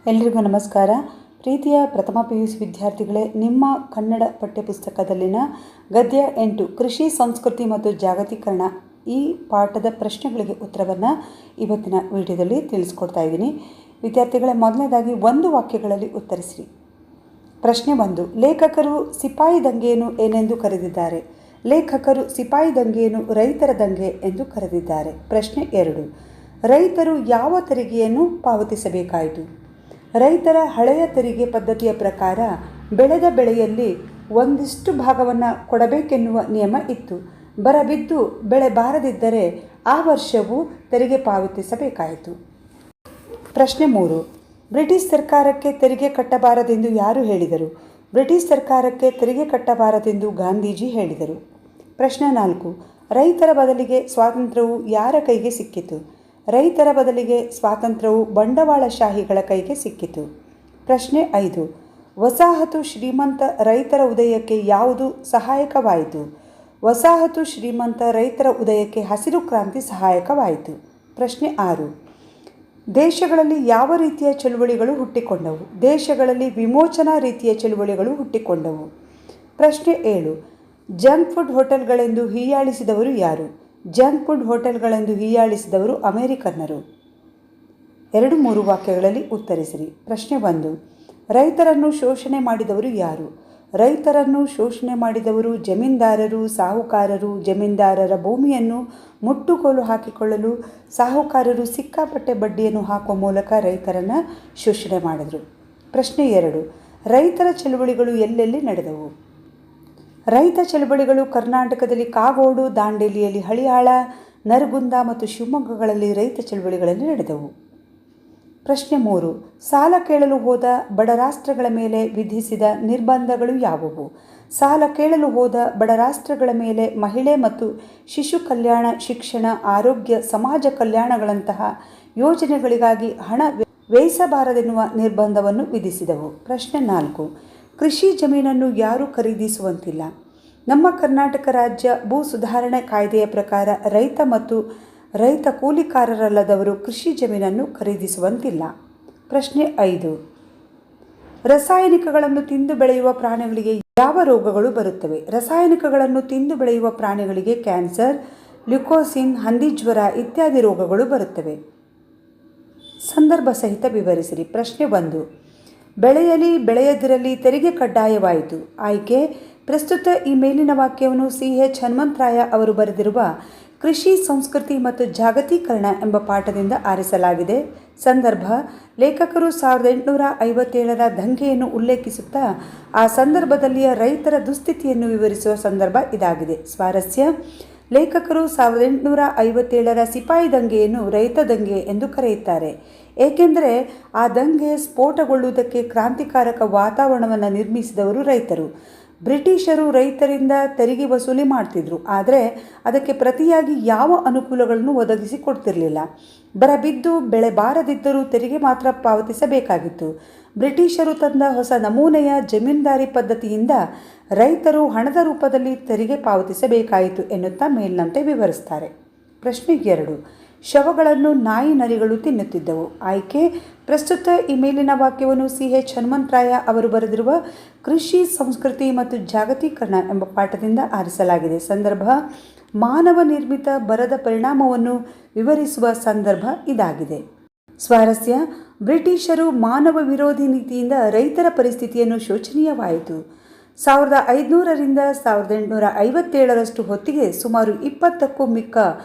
ಎಲ್ರಿಗೂ ನಮಸ್ಕಾರ. ಪ್ರೀತಿಯ ಪ್ರಥಮ PUC ವಿದ್ಯಾರ್ಥಿಗಳೇ, ನಿಮ್ಮ ಕನ್ನಡ ಪಠ್ಯಪುಸ್ತಕದಲ್ಲಿನ ಗದ್ಯ 8 ಕೃಷಿ ಸಂಸ್ಕೃತಿ ಮತ್ತು ಜಾಗತೀಕರಣ ಈ ಪಾಠದ ಪ್ರಶ್ನೆಗಳಿಗೆ ಉತ್ತರವನ್ನು ಇವತ್ತಿನ ವಿಡಿಯೋದಲ್ಲಿ ತಿಳಿಸ್ಕೊಡ್ತಾ ಇದ್ದೀನಿ. ವಿದ್ಯಾರ್ಥಿಗಳೇ, ಮೊದಲನೇದಾಗಿ ಒಂದು ವಾಕ್ಯಗಳಲ್ಲಿ ಉತ್ತರಿಸಿರಿ. ಪ್ರಶ್ನೆ 1. ಲೇಖಕರು ಸಿಪಾಯಿ ದಂಗೆಯನ್ನು ಏನೆಂದು ಕರೆದಿದ್ದಾರೆ? ಲೇಖಕರು ಸಿಪಾಯಿ ದಂಗೆಯನ್ನು ರೈತರ ದಂಗೆ ಎಂದು ಕರೆದಿದ್ದಾರೆ. ಪ್ರಶ್ನೆ 2. ರೈತರು ಯಾವ ತೆರಿಗೆಯನ್ನು ಪಾವತಿಸಬೇಕಾಯಿತು? ರೈತರ ಹಳೆಯ ತೆರಿಗೆ ಪದ್ಧತಿಯ ಪ್ರಕಾರ ಬೆಳೆದ ಬೆಳೆಯಲ್ಲಿ ಒಂದಿಷ್ಟು ಭಾಗವನ್ನು ಕೊಡಬೇಕೆನ್ನುವ ನಿಯಮ ಇತ್ತು. ಬರಬಿದ್ದು ಬೆಳೆ ಬಾರದಿದ್ದರೆ ಆ ವರ್ಷವೂ ತೆರಿಗೆ ಪಾವತಿಸಬೇಕಾಯಿತು. ಪ್ರಶ್ನೆ 3. ಬ್ರಿಟಿಷ್ ಸರ್ಕಾರಕ್ಕೆ ತೆರಿಗೆ ಕಟ್ಟಬಾರದೆಂದು ಯಾರು ಹೇಳಿದರು? ಬ್ರಿಟಿಷ್ ಸರ್ಕಾರಕ್ಕೆ ತೆರಿಗೆ ಕಟ್ಟಬಾರದೆಂದು ಗಾಂಧೀಜಿ ಹೇಳಿದರು. ಪ್ರಶ್ನೆ 4. ರೈತರ ಬದಲಿಗೆ ಸ್ವಾತಂತ್ರ್ಯವು ಯಾರ ಕೈಗೆ ಸಿಕ್ಕಿತು? ರೈತರ ಬದಲಿಗೆ ಸ್ವಾತಂತ್ರ್ಯವು ಬಂಡವಾಳಶಾಹಿಗಳ ಕೈಗೆ ಸಿಕ್ಕಿತು. ಪ್ರಶ್ನೆ 5. ವಸಾಹತು ಶ್ರೀಮಂತ ರೈತರ ಉದಯಕ್ಕೆ ಯಾವುದು ಸಹಾಯಕವಾಯಿತು? ವಸಾಹತು ಶ್ರೀಮಂತ ರೈತರ ಉದಯಕ್ಕೆ ಹಸಿರು ಕ್ರಾಂತಿ ಸಹಾಯಕವಾಯಿತು. ಪ್ರಶ್ನೆ 6. ದೇಶಗಳಲ್ಲಿ ಯಾವ ರೀತಿಯ ಚಳುವಳಿಗಳು ಹುಟ್ಟಿಕೊಂಡವು? ದೇಶಗಳಲ್ಲಿ ವಿಮೋಚನಾ ರೀತಿಯ ಚಳುವಳಿಗಳು ಹುಟ್ಟಿಕೊಂಡವು. ಪ್ರಶ್ನೆ 7. ಜಂಕ್ ಫುಡ್ ಹೋಟೆಲ್ಗಳೆಂದು ಹೀಯಾಳಿಸಿದವರು ಯಾರು? ಜಂಕ್ ಫುಡ್ ಹೋಟೆಲ್ಗಳೆಂದು ಹೀಯಾಳಿಸಿದವರು ಅಮೆರಿಕನ್ನರು. 2-3 ವಾಕ್ಯಗಳಲ್ಲಿ ಉತ್ತರಿಸಿರಿ. ಪ್ರಶ್ನೆ 1. ರೈತರನ್ನು ಶೋಷಣೆ ಮಾಡಿದವರು ಯಾರು? ರೈತರನ್ನು ಶೋಷಣೆ ಮಾಡಿದವರು ಜಮೀನ್ದಾರರು, ಸಾಹುಕಾರರು. ಜಮೀನ್ದಾರರ ಭೂಮಿಯನ್ನು ಮುಟ್ಟುಗೋಲು ಹಾಕಿಕೊಳ್ಳಲು ಸಾಹುಕಾರರು ಸಿಕ್ಕಾಪಟ್ಟೆ ಬಡ್ಡಿಯನ್ನು ಹಾಕುವ ಮೂಲಕ ರೈತರನ್ನು ಶೋಷಣೆ ಮಾಡಿದರು. ಪ್ರಶ್ನೆ 2. ರೈತರ ಚಳುವಳಿಗಳು ಎಲ್ಲೆಲ್ಲಿ ನಡೆದವು? ರೈತ ಚಳುವಳಿಗಳು ಕರ್ನಾಟಕದಲ್ಲಿ ಕಾಗೋಡು, ದಾಂಡೇಲಿಯಲ್ಲಿ ಹಳಿಯಾಳ, ನರಗುಂದ ಮತ್ತು ಶಿವಮೊಗ್ಗಗಳಲ್ಲಿ ರೈತ ಚಳುವಳಿಗಳಲ್ಲಿ ನಡೆದವು. ಪ್ರಶ್ನೆ 3. ಸಾಲ ಕೇಳಲು ಹೋದ ಬಡ ರಾಷ್ಟ್ರಗಳ ಮೇಲೆ ವಿಧಿಸಿದ ನಿರ್ಬಂಧಗಳು ಯಾವುವು? ಸಾಲ ಕೇಳಲು ಹೋದ ಬಡ ರಾಷ್ಟ್ರಗಳ ಮೇಲೆ ಮಹಿಳೆ ಮತ್ತು ಶಿಶು ಕಲ್ಯಾಣ, ಶಿಕ್ಷಣ, ಆರೋಗ್ಯ, ಸಮಾಜ ಕಲ್ಯಾಣಗಳಂತಹ ಯೋಜನೆಗಳಿಗಾಗಿ ಹಣ ವ್ಯಯಿಸಬಾರದೆನ್ನುವ ನಿರ್ಬಂಧವನ್ನು ವಿಧಿಸಿದವು. ಪ್ರಶ್ನೆ 4. ಕೃಷಿ ಜಮೀನನ್ನು ಯಾರೂ ಖರೀದಿಸುವಂತಿಲ್ಲ. ನಮ್ಮ ಕರ್ನಾಟಕ ರಾಜ್ಯ ಭೂ ಸುಧಾರಣೆ ಕಾಯ್ದೆಯ ಪ್ರಕಾರ ರೈತ ಮತ್ತು ರೈತ ಕೂಲಿಕಾರರಲ್ಲದವರು ಕೃಷಿ ಜಮೀನನ್ನು ಖರೀದಿಸುವಂತಿಲ್ಲ. ಪ್ರಶ್ನೆ 5. ರಾಸಾಯನಿಕಗಳನ್ನು ತಿಂದು ಬೆಳೆಯುವ ಪ್ರಾಣಿಗಳಿಗೆ ಯಾವ ರೋಗಗಳು ಬರುತ್ತವೆ? ರಾಸಾಯನಿಕಗಳನ್ನು ತಿಂದು ಬೆಳೆಯುವ ಪ್ರಾಣಿಗಳಿಗೆ ಕ್ಯಾನ್ಸರ್, ಲ್ಯೂಕೋಸಿನ್, ಹಂದಿಜ್ವರ ಇತ್ಯಾದಿ ರೋಗಗಳು ಬರುತ್ತವೆ. ಸಂದರ್ಭ ಸಹಿತ ವಿವರಿಸಿರಿ. ಪ್ರಶ್ನೆ 1. ಬೆಳೆಯಲಿ ಬೆಳೆಯದಿರಲಿ ತೆರಿಗೆ ಕಡ್ಡಾಯವಾಯಿತು. ಆಯ್ಕೆ: ಪ್ರಸ್ತುತ ಈ ಮೇಲಿನ ವಾಕ್ಯವನ್ನು CH ಹನುಮಂತರಾಯ ಅವರು ಬರೆದಿರುವ ಕೃಷಿ ಸಂಸ್ಕೃತಿ ಮತ್ತು ಜಾಗತೀಕರಣ ಎಂಬ ಪಾಠದಿಂದ ಆರಿಸಲಾಗಿದೆ. ಸಂದರ್ಭ: ಲೇಖಕರು 1857ರ ದಂಗೆಯನ್ನು ಉಲ್ಲೇಖಿಸುತ್ತಾ ಆ ಸಂದರ್ಭದಲ್ಲಿಯ ರೈತರ ದುಸ್ಥಿತಿಯನ್ನು ವಿವರಿಸುವ ಸಂದರ್ಭ ಇದಾಗಿದೆ. ಸ್ವಾರಸ್ಯ: ಲೇಖಕರು 1857ರ ಸಿಪಾಯಿ ದಂಗೆಯನ್ನು ರೈತ ದಂಗೆ ಎಂದು ಕರೆಯುತ್ತಾರೆ, ಏಕೆಂದರೆ ಆ ದಂಗೆ ಸ್ಫೋಟಗೊಳ್ಳುವುದಕ್ಕೆ ಕ್ರಾಂತಿಕಾರಕ ವಾತಾವರಣವನ್ನು ನಿರ್ಮಿಸಿದವರು ರೈತರು. ಬ್ರಿಟಿಷರು ರೈತರಿಂದ ತೆರಿಗೆ ವಸೂಲಿ ಮಾಡ್ತಿದ್ರು, ಆದರೆ ಅದಕ್ಕೆ ಪ್ರತಿಯಾಗಿ ಯಾವ ಅನುಕೂಲಗಳನ್ನು ಒದಗಿಸಿಕೊಡ್ತಿರಲಿಲ್ಲ. ಬರಬಿದ್ದು ಬೆಳೆ ಬಾರದಿದ್ದರೂ ತೆರಿಗೆ ಮಾತ್ರ ಪಾವತಿಸಬೇಕಾಗಿತ್ತು. ಬ್ರಿಟಿಷರು ತಂದ ಹೊಸ ನಮೂನೆಯ ಜಮೀನ್ದಾರಿ ಪದ್ಧತಿಯಿಂದ ರೈತರು ಹಣದ ರೂಪದಲ್ಲಿ ತೆರಿಗೆ ಪಾವತಿಸಬೇಕಾಯಿತು ಎನ್ನುತ್ತಾ ಮೇಲಿನಂತೆ ವಿವರಿಸ್ತಾರೆ. ಪ್ರಶ್ನೆ 2. ಶವಗಳನ್ನು ನಾಯಿ ನರಿಗಳು ತಿನ್ನುತ್ತಿದ್ದವು. ಆಯ್ಕೆ: ಪ್ರಸ್ತುತ ಈ ಮೇಲಿನ ವಾಕ್ಯವನ್ನು CH ಹನುಮಂತರಾಯ ಅವರು ಬರೆದಿರುವ ಕೃಷಿ ಸಂಸ್ಕೃತಿ ಮತ್ತು ಜಾಗತೀಕರಣ ಎಂಬ ಪಾಠದಿಂದ ಆರಿಸಲಾಗಿದೆ. ಸಂದರ್ಭ: ಮಾನವ ನಿರ್ಮಿತ ಬರದ ಪರಿಣಾಮವನ್ನು ವಿವರಿಸುವ ಸಂದರ್ಭ ಇದಾಗಿದೆ. ಸ್ವಾರಸ್ಯ: ಬ್ರಿಟಿಷರು ಮಾನವ ವಿರೋಧಿ ನೀತಿಯಿಂದ ರೈತರ ಪರಿಸ್ಥಿತಿಯನ್ನು ಶೋಚನೀಯವಾಯಿತು. 1500ರಿಂದ 1857ರಷ್ಟು ಹೊತ್ತಿಗೆ ಸುಮಾರು 20ಕ್ಕೂ ಮಿಕ್ಕ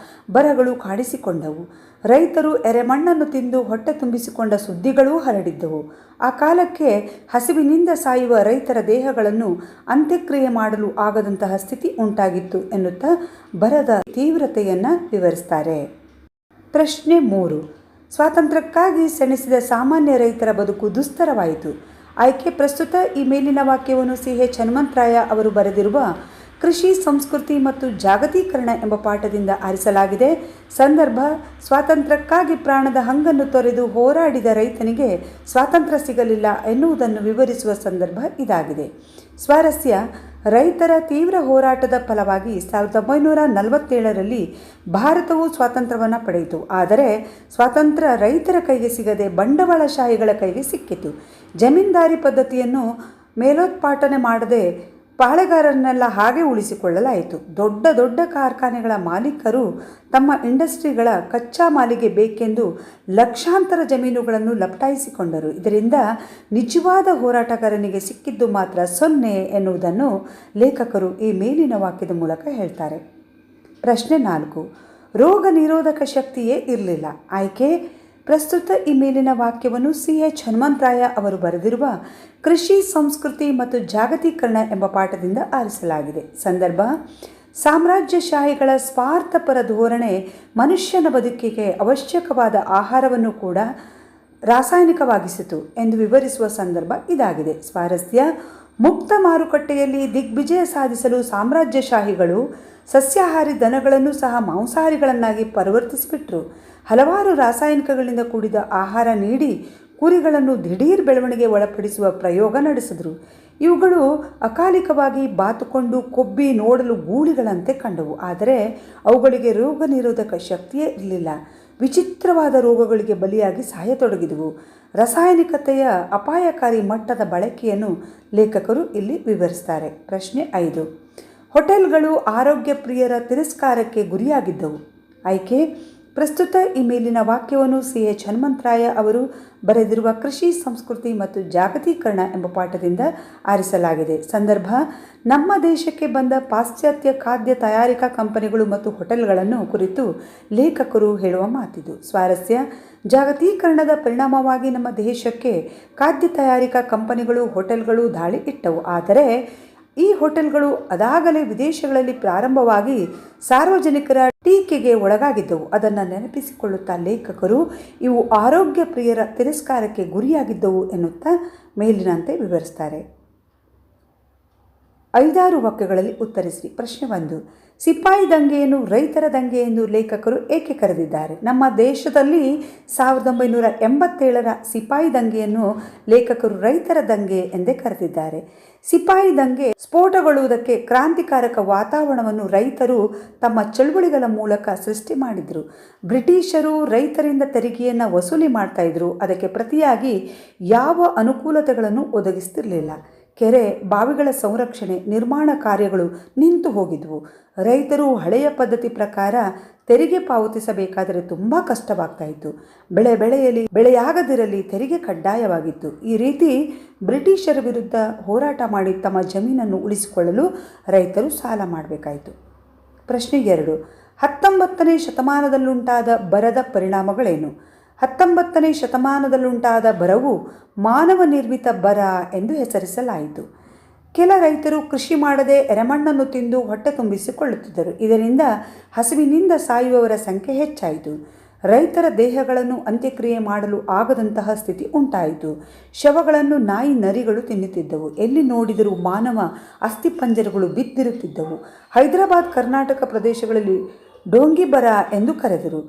ಬರಗಳು ಕಾಣಿಸಿಕೊಂಡವು. ರೈತರು ಎರೆಮಣ್ಣನ್ನು ತಿಂದು ಹೊಟ್ಟೆ ತುಂಬಿಸಿಕೊಂಡ ಸುದ್ದಿಗಳೂ ಹರಡಿದ್ದವು. ಆ ಕಾಲಕ್ಕೆ ಹಸಿವಿನಿಂದ ಸಾಯುವ ರೈತರ ದೇಹಗಳನ್ನು ಅಂತ್ಯಕ್ರಿಯೆ ಮಾಡಲು ಆಗದಂತಹ ಸ್ಥಿತಿ ಉಂಟಾಗಿತ್ತು ಎನ್ನುತ್ತಾ ಬರದ ತೀವ್ರತೆಯನ್ನು ವಿವರಿಸ್ತಾರೆ. ಪ್ರಶ್ನೆ 3. ಸ್ವಾತಂತ್ರ್ಯಕ್ಕಾಗಿ ಸೆಣಸಿದ ಸಾಮಾನ್ಯ ರೈತರ ಬದುಕು ದುಸ್ತರವಾಯಿತು. ಆಯ್ಕೆ: ಪ್ರಸ್ತುತ ಈ ಮೇಲಿನ ವಾಕ್ಯವನ್ನು CH ಹನುಮಂತರಾಯ ಅವರು ಬರೆದಿರುವ ಕೃಷಿ ಸಂಸ್ಕೃತಿ ಮತ್ತು ಜಾಗತೀಕರಣ ಎಂಬ ಪಾಠದಿಂದ ಆರಿಸಲಾಗಿದೆ. ಸಂದರ್ಭ: ಸ್ವಾತಂತ್ರ್ಯಕ್ಕಾಗಿ ಪ್ರಾಣದ ಹಂಗನ್ನು ತೊರೆದು ಹೋರಾಡಿದ ರೈತನಿಗೆ ಸ್ವಾತಂತ್ರ್ಯ ಸಿಗಲಿಲ್ಲ ಎನ್ನುವುದನ್ನು ವಿವರಿಸುವ ಸಂದರ್ಭ ಇದಾಗಿದೆ. ಸ್ವಾರಸ್ಯ: ರೈತರ ತೀವ್ರ ಹೋರಾಟದ ಫಲವಾಗಿ 1947ರಲ್ಲಿ ಭಾರತವು ಸ್ವಾತಂತ್ರ್ಯವನ್ನು ಪಡೆಯಿತು. ಆದರೆ ಸ್ವಾತಂತ್ರ್ಯ ರೈತರ ಕೈಗೆ ಸಿಗದೆ ಬಂಡವಾಳಶಾಹಿಗಳ ಕೈಗೆ ಸಿಕ್ಕಿತು. ಜಮೀನ್ದಾರಿ ಪದ್ಧತಿಯನ್ನು ಮೇಲೋತ್ಪಾಟನೆ ಮಾಡದೆ ಪಾಳೆಗಾರರನ್ನೆಲ್ಲ ಹಾಗೆ ಉಳಿಸಿಕೊಳ್ಳಲಾಯಿತು. ದೊಡ್ಡ ದೊಡ್ಡ ಕಾರ್ಖಾನೆಗಳ ಮಾಲೀಕರು ತಮ್ಮ ಇಂಡಸ್ಟ್ರಿಗಳ ಕಚ್ಚಾ ಮಾಲಿಗೆ ಬೇಕೆಂದು ಲಕ್ಷಾಂತರ ಜಮೀನುಗಳನ್ನು ಲಪಟಾಯಿಸಿಕೊಂಡರು. ಇದರಿಂದ ನಿಜವಾದ ಹೋರಾಟಗಾರನಿಗೆ ಸಿಕ್ಕಿದ್ದು ಮಾತ್ರ 0 ಎನ್ನುವುದನ್ನು ಲೇಖಕರು ಈ ಮೇಲಿನ ವಾಕ್ಯದ ಮೂಲಕ ಹೇಳ್ತಾರೆ. ಪ್ರಶ್ನೆ 4. ರೋಗ ನಿರೋಧಕ ಶಕ್ತಿಯೇ ಇರಲಿಲ್ಲ. ಆಯ್ಕೆ: ಪ್ರಸ್ತುತ ಈ ಮೇಲಿನ ವಾಕ್ಯವನ್ನು CH ಹನುಮಂತರಾಯ ಅವರು ಬರೆದಿರುವ ಕೃಷಿ ಸಂಸ್ಕೃತಿ ಮತ್ತು ಜಾಗತೀಕರಣ ಎಂಬ ಪಾಠದಿಂದ ಆರಿಸಲಾಗಿದೆ. ಸಂದರ್ಭ: ಸಾಮ್ರಾಜ್ಯಶಾಹಿಗಳ ಸ್ವಾರ್ಥಪರ ಧೋರಣೆ ಮನುಷ್ಯನ ಬದುಕಿಗೆ ಅವಶ್ಯಕವಾದ ಆಹಾರವನ್ನು ಕೂಡ ರಾಸಾಯನಿಕವಾಗಿಸಿತು ಎಂದು ವಿವರಿಸುವ ಸಂದರ್ಭ ಇದಾಗಿದೆ. ಸ್ವಾರಸ್ಯ: ಮುಕ್ತ ಮಾರುಕಟ್ಟೆಯಲ್ಲಿ ದಿಗ್ವಿಜಯ ಸಾಧಿಸಲು ಸಾಮ್ರಾಜ್ಯಶಾಹಿಗಳು ಸಸ್ಯಾಹಾರಿ ದನಗಳನ್ನು ಸಹ ಮಾಂಸಾಹಾರಿಗಳನ್ನಾಗಿ ಪರಿವರ್ತಿಸಿಬಿಟ್ರು. ಹಲವಾರು ರಾಸಾಯನಿಕಗಳಿಂದ ಕೂಡಿದ ಆಹಾರ ನೀಡಿ ಕುರಿಗಳನ್ನು ದಿಢೀರ್ ಬೆಳವಣಿಗೆ ಒಳಪಡಿಸುವ ಪ್ರಯೋಗ ನಡೆಸಿದರು. ಇವುಗಳು ಅಕಾಲಿಕವಾಗಿ ಬಾತುಕೊಂಡು ಕೊಬ್ಬಿ ನೋಡಲು ಗೂಳಿಗಳಂತೆ ಕಂಡವು. ಆದರೆ ಅವುಗಳಿಗೆ ರೋಗ ನಿರೋಧಕ ಶಕ್ತಿಯೇ ಇರಲಿಲ್ಲ. ವಿಚಿತ್ರವಾದ ರೋಗಗಳಿಗೆ ಬಲಿಯಾಗಿ ಸಾಯತೊಡಗಿದವು. ರಾಸಾಯನಿಕತೆಯ ಅಪಾಯಕಾರಿ ಮಟ್ಟದ ಬಳಕೆಯನ್ನು ಲೇಖಕರು ಇಲ್ಲಿ ವಿವರಿಸ್ತಾರೆ. ಪ್ರಶ್ನೆ 5. ಹೋಟೆಲ್ಗಳು ಆರೋಗ್ಯ ಪ್ರಿಯರ ತಿರಸ್ಕಾರಕ್ಕೆ ಗುರಿಯಾಗಿದ್ದವು. ಆಯ್ಕೆ: ಪ್ರಸ್ತುತ ಈ ಮೇಲಿನ ವಾಕ್ಯವನ್ನು CH ಹನುಮಂತರಾಯ ಅವರು ಬರೆದಿರುವ ಕೃಷಿ ಸಂಸ್ಕೃತಿ ಮತ್ತು ಜಾಗತೀಕರಣ ಎಂಬ ಪಾಠದಿಂದ ಆರಿಸಲಾಗಿದೆ. ಸಂದರ್ಭ: ನಮ್ಮ ದೇಶಕ್ಕೆ ಬಂದ ಪಾಶ್ಚಾತ್ಯ ಖಾದ್ಯ ತಯಾರಿಕಾ ಕಂಪನಿಗಳು ಮತ್ತು ಹೋಟೆಲ್ಗಳನ್ನು ಕುರಿತು ಲೇಖಕರು ಹೇಳುವ ಮಾತಿದು. ಸ್ವಾರಸ್ಯ: ಜಾಗತೀಕರಣದ ಪರಿಣಾಮವಾಗಿ ನಮ್ಮ ದೇಶಕ್ಕೆ ಖಾದ್ಯ ತಯಾರಿಕಾ ಕಂಪನಿಗಳು, ಹೋಟೆಲ್ಗಳು ದಾಳಿ ಇಟ್ಟವು. ಆದರೆ ಈ ಹೋಟೆಲ್ಗಳು ಅದಾಗಲೇ ವಿದೇಶಗಳಲ್ಲಿ ಪ್ರಾರಂಭವಾಗಿ ಸಾರ್ವಜನಿಕರ ಟೀಕೆಗೆ ಒಳಗಾಗಿದ್ದವು. ಅದನ್ನು ನೆನಪಿಸಿಕೊಳ್ಳುತ್ತಾ ಲೇಖಕರು ಇವು ಆರೋಗ್ಯ ಪ್ರಿಯರ ತಿರಸ್ಕಾರಕ್ಕೆ ಗುರಿಯಾಗಿದ್ದವು ಎನ್ನುತ್ತಾ ಮೇಲಿನಂತೆ ವಿವರಿಸ್ತಾರೆ. 5-6 ವಾಕ್ಯಗಳಲ್ಲಿ ಉತ್ತರಿಸಿ. ಪ್ರಶ್ನೆ 1. ಸಿಪಾಯಿ ದಂಗೆಯನ್ನು ರೈತರ ದಂಗೆ ಎಂದು ಲೇಖಕರು ಏಕೆ ಕರೆದಿದ್ದಾರೆ? ನಮ್ಮ ದೇಶದಲ್ಲಿ 1987ರ ಸಿಪಾಯಿ ದಂಗೆಯನ್ನು ಲೇಖಕರು ರೈತರ ದಂಗೆ ಎಂದೇ ಕರೆದಿದ್ದಾರೆ. ಸಿಪಾಯಿ ದಂಗೆ ಸ್ಫೋಟಗೊಳ್ಳುವುದಕ್ಕೆ ಕ್ರಾಂತಿಕಾರಕ ವಾತಾವರಣವನ್ನು ರೈತರು ತಮ್ಮ ಚಳುವಳಿಗಳ ಮೂಲಕ ಸೃಷ್ಟಿ ಮಾಡಿದರು. ಬ್ರಿಟಿಷರು ರೈತರಿಂದ ತೆರಿಗೆಯನ್ನು ವಸೂಲಿ ಮಾಡ್ತಾ ಇದ್ರು. ಅದಕ್ಕೆ ಪ್ರತಿಯಾಗಿ ಯಾವ ಅನುಕೂಲತೆಗಳನ್ನು ಒದಗಿಸ್ತಿರಲಿಲ್ಲ. ಕೆರೆ, ಬಾವಿಗಳ ಸಂರಕ್ಷಣೆ, ನಿರ್ಮಾಣ ಕಾರ್ಯಗಳು ನಿಂತು ಹೋಗಿದ್ವು. ರೈತರು ಹಳೆಯ ಪದ್ಧತಿ ಪ್ರಕಾರ ತೆರಿಗೆ ಪಾವತಿಸಬೇಕಾದರೆ ತುಂಬ ಕಷ್ಟವಾಗ್ತಾ ಇತ್ತು. ಬೆಳೆಯಲಿ ಬೆಳೆಯಾಗದಿರಲಿ ತೆರಿಗೆ ಕಡ್ಡಾಯವಾಗಿತ್ತು. ಈ ರೀತಿ ಬ್ರಿಟಿಷರ ವಿರುದ್ಧ ಹೋರಾಟ ಮಾಡಿ ತಮ್ಮ ಜಮೀನನ್ನು ಉಳಿಸಿಕೊಳ್ಳಲು ರೈತರು ಸಾಲ ಮಾಡಬೇಕಾಯಿತು. ಪ್ರಶ್ನೆ 2. 19ನೇ ಶತಮಾನದಲ್ಲುಂಟಾದ ಬರದ ಪರಿಣಾಮಗಳೇನು? 19ನೇ ಶತಮಾನದಲ್ಲುಂಟಾದ ಬರವು ಮಾನವ ನಿರ್ಮಿತ ಬರ ಎಂದು ಹೆಸರಿಸಲಾಯಿತು. ಕೆಲ ರೈತರು ಕೃಷಿ ಮಾಡದೆ ಎರೆಮಣ್ಣನ್ನು ತಿಂದು ಹೊಟ್ಟೆ ತುಂಬಿಸಿಕೊಳ್ಳುತ್ತಿದ್ದರು. ಇದರಿಂದ ಹಸಿವಿನಿಂದ ಸಾಯುವವರ ಸಂಖ್ಯೆ ಹೆಚ್ಚಾಯಿತು. ರೈತರ ದೇಹಗಳನ್ನು ಅಂತ್ಯಕ್ರಿಯೆ ಮಾಡಲು ಆಗದಂತಹ ಸ್ಥಿತಿ ಉಂಟಾಯಿತು. ಶವಗಳನ್ನು ನಾಯಿ ನರಿಗಳು ತಿನ್ನುತ್ತಿದ್ದವು. ಎಲ್ಲಿ ನೋಡಿದರೂ ಮಾನವ ಅಸ್ಥಿಪಂಜರಗಳು ಬಿದ್ದಿರುತ್ತಿದ್ದವು. ಹೈದರಾಬಾದ್, ಕರ್ನಾಟಕ ಪ್ರದೇಶಗಳಲ್ಲಿ ಡೋಂಗಿ ಬರ ಎಂದು ಕರೆದರು.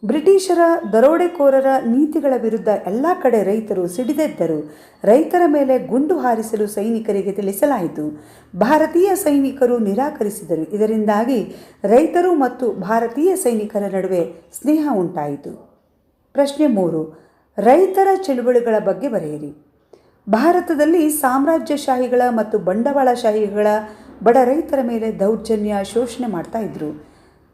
ಬ್ರಿಟಿಷರ ದರೋಡೆಕೋರರ ನೀತಿಗಳ ವಿರುದ್ಧ ಎಲ್ಲ ಕಡೆ ರೈತರು ಸಿಡಿದೆದ್ದರು. ರೈತರ ಮೇಲೆ ಗುಂಡು ಹಾರಿಸಲು ಸೈನಿಕರಿಗೆ ತಿಳಿಸಲಾಯಿತು. ಭಾರತೀಯ ಸೈನಿಕರು ನಿರಾಕರಿಸಿದರು. ಇದರಿಂದಾಗಿ ರೈತರು ಮತ್ತು ಭಾರತೀಯ ಸೈನಿಕರ ನಡುವೆ ಸ್ನೇಹ ಉಂಟಾಯಿತು. ಪ್ರಶ್ನೆ 3. ರೈತರ ಚಳುವಳಿಗಳ ಬಗ್ಗೆ ಬರೆಯಿರಿ. ಭಾರತದಲ್ಲಿ ಸಾಮ್ರಾಜ್ಯಶಾಹಿಗಳ ಮತ್ತು ಬಂಡವಾಳಶಾಹಿಗಳ ಬಡ ರೈತರ ಮೇಲೆ ದೌರ್ಜನ್ಯ, ಶೋಷಣೆ ಮಾಡ್ತಾ ಇದ್ರು.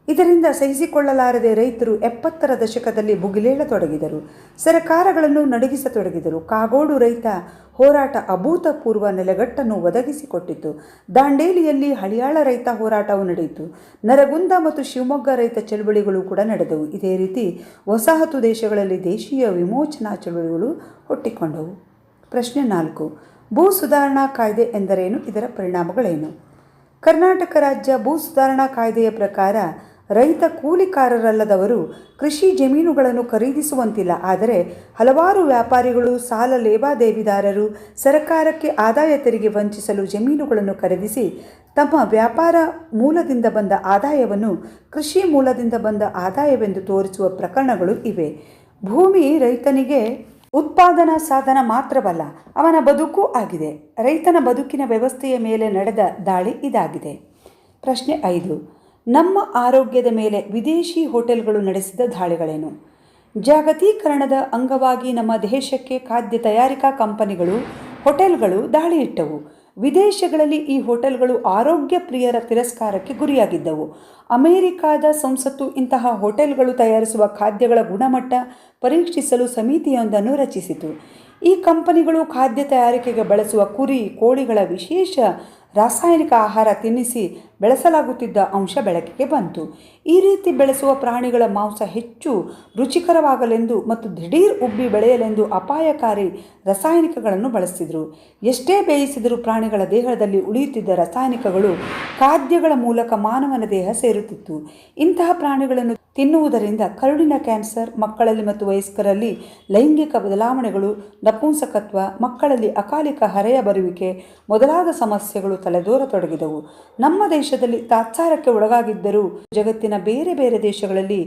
ಇದರಿಂದ ಸಹಿಸಿಕೊಳ್ಳಲಾರದೆ ರೈತರು 70ರ ದಶಕದಲ್ಲಿ ಭುಗಿಲೇಳತೊಡಗಿದರು. ಸರಕಾರಗಳನ್ನು ನಡುಗಿಸತೊಡಗಿದರು. ಕಾಗೋಡು ರೈತ ಹೋರಾಟ ಅಭೂತಪೂರ್ವ ನೆಲೆಗಟ್ಟನ್ನು ಒದಗಿಸಿಕೊಟ್ಟಿತು. ದಾಂಡೇಲಿಯಲ್ಲಿ ಹಳಿಯಾಳ ರೈತ ಹೋರಾಟವು ನಡೆಯಿತು. ನರಗುಂದ ಮತ್ತು ಶಿವಮೊಗ್ಗ ರೈತ ಚಳುವಳಿಗಳು ಕೂಡ ನಡೆದವು. ಇದೇ ರೀತಿ ವಸಾಹತು ದೇಶಗಳಲ್ಲಿ ದೇಶೀಯ ವಿಮೋಚನಾ ಚಳುವಳಿಗಳು ಹುಟ್ಟಿಕೊಂಡವು. ಪ್ರಶ್ನೆ 4. ಭೂ ಸುಧಾರಣಾ ಕಾಯ್ದೆ ಎಂದರೇನು? ಇದರ ಪರಿಣಾಮಗಳೇನು? ಕರ್ನಾಟಕ ರಾಜ್ಯ ಭೂ ಸುಧಾರಣಾ ಕಾಯ್ದೆಯ ಪ್ರಕಾರ ರೈತ ಕೂಲಿಕಾರರಲ್ಲದವರು ಕೃಷಿ ಜಮೀನುಗಳನ್ನು ಖರೀದಿಸುವಂತಿಲ್ಲ. ಆದರೆ ಹಲವಾರು ವ್ಯಾಪಾರಿಗಳು, ಸಾಲ ಲೇವಾದೇವಿದಾರರು ಸರ್ಕಾರಕ್ಕೆ ಆದಾಯ ತೆರಿಗೆ ವಂಚಿಸಲು ಜಮೀನುಗಳನ್ನು ಖರೀದಿಸಿ ತಮ್ಮ ವ್ಯಾಪಾರ ಮೂಲದಿಂದ ಬಂದ ಆದಾಯವನ್ನು ಕೃಷಿ ಮೂಲದಿಂದ ಬಂದ ಆದಾಯವೆಂದು ತೋರಿಸುವ ಪ್ರಕರಣಗಳು ಇವೆ. ಭೂಮಿ ರೈತನಿಗೆ ಉತ್ಪಾದನಾ ಸಾಧನ ಮಾತ್ರವಲ್ಲ, ಅವನ ಬದುಕೂ ಆಗಿದೆ. ರೈತನ ಬದುಕಿನ ವ್ಯವಸ್ಥೆಯ ಮೇಲೆ ನಡೆದ ದಾಳಿ ಇದಾಗಿದೆ. ಪ್ರಶ್ನೆ 5. ನಮ್ಮ ಆರೋಗ್ಯದ ಮೇಲೆ ವಿದೇಶಿ ಹೋಟೆಲ್ಗಳು ನಡೆಸಿದ ದಾಳಿಗಳೇನು? ಜಾಗತೀಕರಣದ ಅಂಗವಾಗಿ ನಮ್ಮ ದೇಶಕ್ಕೆ ಖಾದ್ಯ ತಯಾರಿಕಾ ಕಂಪನಿಗಳು, ಹೋಟೆಲ್ಗಳು ದಾಳಿ ಇಟ್ಟವು. ವಿದೇಶಗಳಲ್ಲಿ ಈ ಹೋಟೆಲ್ಗಳು ಆರೋಗ್ಯ ಪ್ರಿಯರ ತಿರಸ್ಕಾರಕ್ಕೆ ಗುರಿಯಾಗಿದ್ದವು. ಅಮೆರಿಕಾದ ಸಂಸತ್ತು ಇಂತಹ ಹೋಟೆಲ್ಗಳು ತಯಾರಿಸುವ ಖಾದ್ಯಗಳ ಗುಣಮಟ್ಟ ಪರೀಕ್ಷಿಸಲು ಸಮಿತಿಯೊಂದನ್ನು ರಚಿಸಿತು. ಈ ಕಂಪನಿಗಳು ಖಾದ್ಯ ತಯಾರಿಕೆಗೆ ಬಳಸುವ ಕುರಿ, ಕೋಳಿಗಳ ವಿಶೇಷ ರಾಸಾಯನಿಕ ಆಹಾರ ತಿನ್ನಿಸಿ ಬೆಳೆಸಲಾಗುತ್ತಿದ್ದ ಅಂಶ ಬೆಳಕಿಗೆ ಬಂತು. ಈ ರೀತಿ ಬೆಳೆಸುವ ಪ್ರಾಣಿಗಳ ಮಾಂಸ ಹೆಚ್ಚು ರುಚಿಕರವಾಗಲೆಂದು ಮತ್ತು ದಿಢೀರ್ ಉಬ್ಬಿ ಬೆಳೆಯಲೆಂದು ಅಪಾಯಕಾರಿ ರಾಸಾಯನಿಕಗಳನ್ನು ಬಳಸಿದರು. ಎಷ್ಟೇ ಬೇಯಿಸಿದರೂ ಪ್ರಾಣಿಗಳ ದೇಹದಲ್ಲಿ ಉಳಿಯುತ್ತಿದ್ದ ರಾಸಾಯನಿಕಗಳು ಖಾದ್ಯಗಳ ಮೂಲಕ ಮಾನವನ ದೇಹ ಸೇರುತ್ತಿತ್ತು. ಇಂತಹ ಪ್ರಾಣಿಗಳನ್ನು ತಿನ್ನುವುದರಿಂದ ಕರುಳಿನ ಕ್ಯಾನ್ಸರ್, ಮಕ್ಕಳಲ್ಲಿ ಮತ್ತು ವಯಸ್ಕರಲ್ಲಿ ಲೈಂಗಿಕ ಬದಲಾವಣೆಗಳು, ನಪುಂಸಕತ್ವ, ಮಕ್ಕಳಲ್ಲಿ ಅಕಾಲಿಕ ಹರೆಯ ಬರುವಿಕೆ ಮೊದಲಾದ ಸಮಸ್ಯೆಗಳು ತಲೆದೋರತೊಡಗಿದವು. ನಮ್ಮ ದೇಶದಲ್ಲಿ ತಾತ್ಸಾರಕ್ಕೆ ಒಳಗಾಗಿದ್ದರೂ ಜಗತ್ತಿನ ಬೇರೆ ಬೇರೆ ದೇಶಗಳಲ್ಲಿ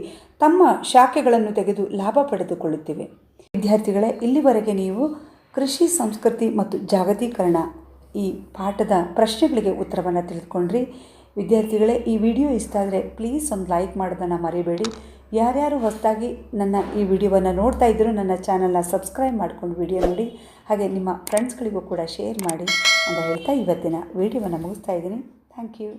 ತಮ್ಮ ಶಾಖೆಗಳನ್ನು ತೆಗೆದು ಲಾಭ ಪಡೆದುಕೊಳ್ಳುತ್ತಿವೆ. ವಿದ್ಯಾರ್ಥಿಗಳೇ, ಇಲ್ಲಿವರೆಗೆ ನೀವು ಕೃಷಿ ಸಂಸ್ಕೃತಿ ಮತ್ತು ಜಾಗತೀಕರಣ ಈ ಪಾಠದ ಪ್ರಶ್ನೆಗಳಿಗೆ ಉತ್ತರವನ್ನು ತಿಳಿದುಕೊಂಡ್ರಿ. ವಿದ್ಯಾರ್ಥಿಗಳೇ, ಈ ವಿಡಿಯೋ ಇಷ್ಟ ಆದರೆ ಪ್ಲೀಸ್ ಒಂದು ಲೈಕ್ ಮಾಡೋದನ್ನು ಮರಿಬೇಡಿ. ಯಾರ್ಯಾರು ಹೊಸದಾಗಿ ನನ್ನ ಈ ವಿಡಿಯೋವನ್ನು ನೋಡ್ತಾ ಇದ್ದರೂ ನನ್ನ ಚಾನಲ್ನ ಸಬ್ಸ್ಕ್ರೈಬ್ ಮಾಡ್ಕೊಂಡು ವಿಡಿಯೋ ನೋಡಿ, ಹಾಗೆ ನಿಮ್ಮ ಫ್ರೆಂಡ್ಸ್ಗಳಿಗೂ ಕೂಡ ಶೇರ್ ಮಾಡಿ ಅಂತ ಹೇಳ್ತಾ ಇವತ್ತಿನ ವಿಡಿಯೋವನ್ನು ಮುಗಿಸ್ತಾ ಇದ್ದೀನಿ. Thank you.